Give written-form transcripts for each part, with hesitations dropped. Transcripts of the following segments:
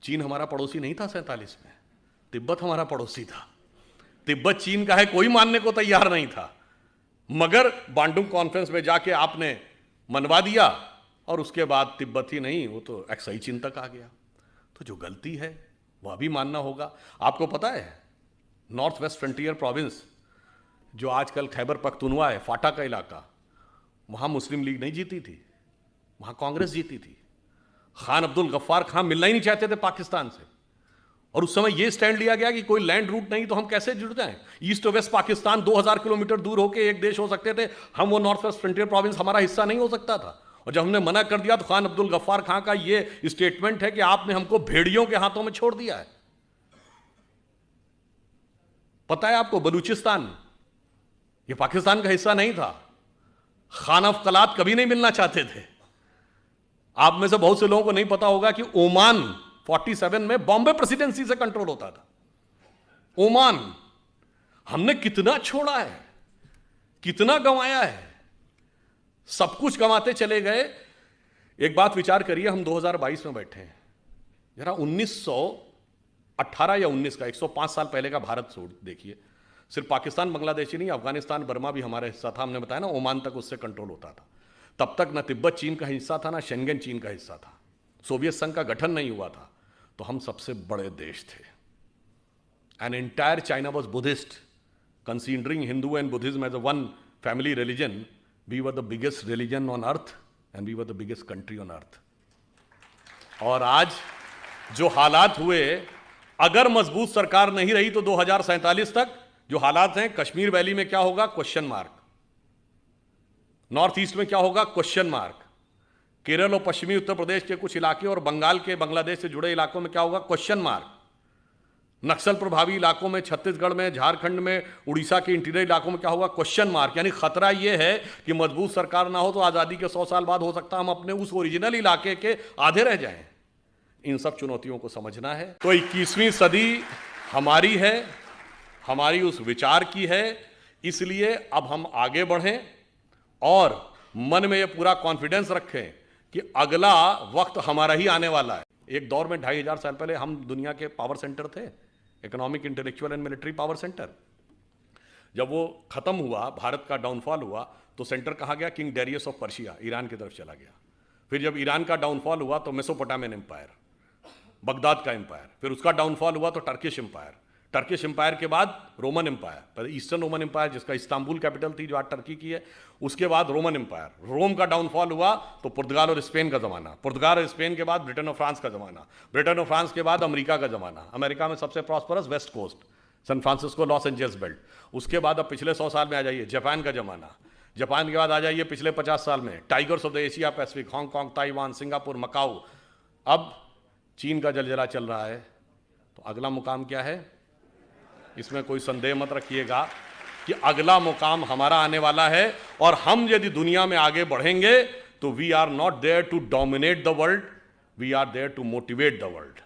चीन हमारा पड़ोसी नहीं था 47 में, तिब्बत हमारा पड़ोसी था। तिब्बत चीन का है कोई मानने को तैयार नहीं था, मगर बांडुंग कॉन्फ्रेंस में जाके आपने मनवा दिया और उसके बाद तिब्बत ही नहीं, वो तो एक्साई चीन तक आ गया। तो जो गलती है वह भी मानना होगा। आपको पता है नॉर्थ वेस्ट फ्रंटियर प्रोविंस जो आजकल खैबर पख्तूनवा है, फाटा का इलाका, वहां मुस्लिम लीग नहीं जीती थी, वहां कांग्रेस जीती थी। खान अब्दुल गफ्फार खान मिलना ही नहीं चाहते थे पाकिस्तान से, और उस समय यह स्टैंड लिया गया कि कोई लैंड रूट नहीं तो हम कैसे जुड़ जाएं। ईस्ट और वेस्ट पाकिस्तान 2000 किलोमीटर दूर होकर एक देश हो सकते थे, हम वो नॉर्थ वेस्ट फ्रंटियर प्रोविंस हमारा हिस्सा नहीं हो सकता था। और जब हमने मना कर दिया तो खान अब्दुल गफ्फार खान का यह स्टेटमेंट है कि आपने हमको भेड़ियों के हाथों में छोड़ दिया है। पता है आपको, बलूचिस्तान ये पाकिस्तान का हिस्सा नहीं था। खान अफ कलात कभी नहीं मिलना चाहते थे। आप में से बहुत से लोगों को नहीं पता होगा कि ओमान 47 में बॉम्बे प्रेसिडेंसी से कंट्रोल होता था। ओमान हमने कितना छोड़ा है, कितना गंवाया है, सब कुछ गंवाते चले गए। एक बात विचार करिए, हम 2022 में बैठे हैं, जरा 1918 या 19 का 105 साल पहले का भारत छोड़ देखिए। सिर्फ पाकिस्तान बांग्लादेश ही नहीं, अफगानिस्तान बर्मा भी हमारा हिस्सा था। हमने बताया ना, ओमान तक उससे कंट्रोल होता था। तब तक ना तिब्बत चीन का हिस्सा था, ना शेंगेन चीन का हिस्सा था। सोवियत संघ का गठन नहीं हुआ था, तो हम सबसे बड़े देश थे। And entire China was Buddhist, considering Hindu and Buddhism as a one family religion. We were the biggest religion on earth and we were the biggest country on earth. और आज जो हालात हुए, अगर मजबूत सरकार नहीं रही तो 2047 तक जो हालात हैं, कश्मीर वैली में क्या होगा, क्वेश्चन मार्क। नॉर्थ ईस्ट में क्या होगा, क्वेश्चन मार्क। केरल और पश्चिमी उत्तर प्रदेश के कुछ इलाके और बंगाल के, बांग्लादेश से जुड़े इलाकों में क्या होगा, क्वेश्चन मार्क। नक्सल प्रभावी इलाकों में, छत्तीसगढ़ में, झारखंड में, उड़ीसा के इंटीरियर इलाकों में क्या होगा, क्वेश्चन मार्क। यानी खतरा यह है कि मजबूत सरकार ना हो तो आजादी के 100 साल बाद हो सकता है हम अपने उस ओरिजिनल इलाके के आधे रह जाएं। इन सब चुनौतियों को समझना है। तो 21वीं सदी हमारी है, हमारी उस विचार की है। इसलिए अब हम आगे बढ़ें और मन में यह पूरा कॉन्फिडेंस रखें कि अगला वक्त हमारा ही आने वाला है। एक दौर में 2500 साल पहले हम दुनिया के पावर सेंटर थे, economic, intellectual and military power centre. जब वो खत्म हुआ, भारत का डाउनफॉल हुआ, तो सेंटर कहाँ गया, king Darius of Persia, Iran की तरफ चला गया। फिर जब ईरान का डाउनफॉल हुआ तो मेसोपोटामियन एम्पायर, बगदाद का एम्पायर। फिर उसका डाउनफॉल हुआ तो टर्किश एम्पायर। टर्किश एम्पायर के बाद रोमन एम्पायर, पहले ईस्टर्न रोमन एम्पायर जिसका इस्तांबुल कैपिटल थी जो आज टर्की की है, उसके बाद रोमन एम्पायर। रोम का डाउनफॉल हुआ तो पुर्तगाल और स्पेन का जमाना, पुर्तगाल और स्पेन के बाद ब्रिटेन और फ्रांस का जमाना, ब्रिटेन और फ्रांस के बाद अमेरिका का जमाना। अमेरिका में सबसे prosperous West Coast, San Francisco, Los Angeles belt. उसके बाद अब पिछले 100 साल में आ जाइए, जापान का जमाना। जापान के बाद आ जाइए पिछले 50 साल में tigers of the Asia Pacific, Hong Kong, Taiwan, Singapore, Macau. अब चीन का जलजला चल रहा है, तो अगला मुकाम क्या है, इसमें कोई संदेह मत रखिएगा कि अगला मुकाम हमारा आने वाला है। और हम यदि दुनिया में आगे बढ़ेंगे तो we are not there to dominate the world, we are there to motivate the world.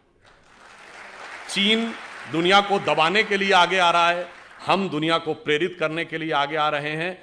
चीन दुनिया को दबाने के लिए आगे आ रहा है, हम दुनिया को प्रेरित करने के लिए आगे आ रहे हैं।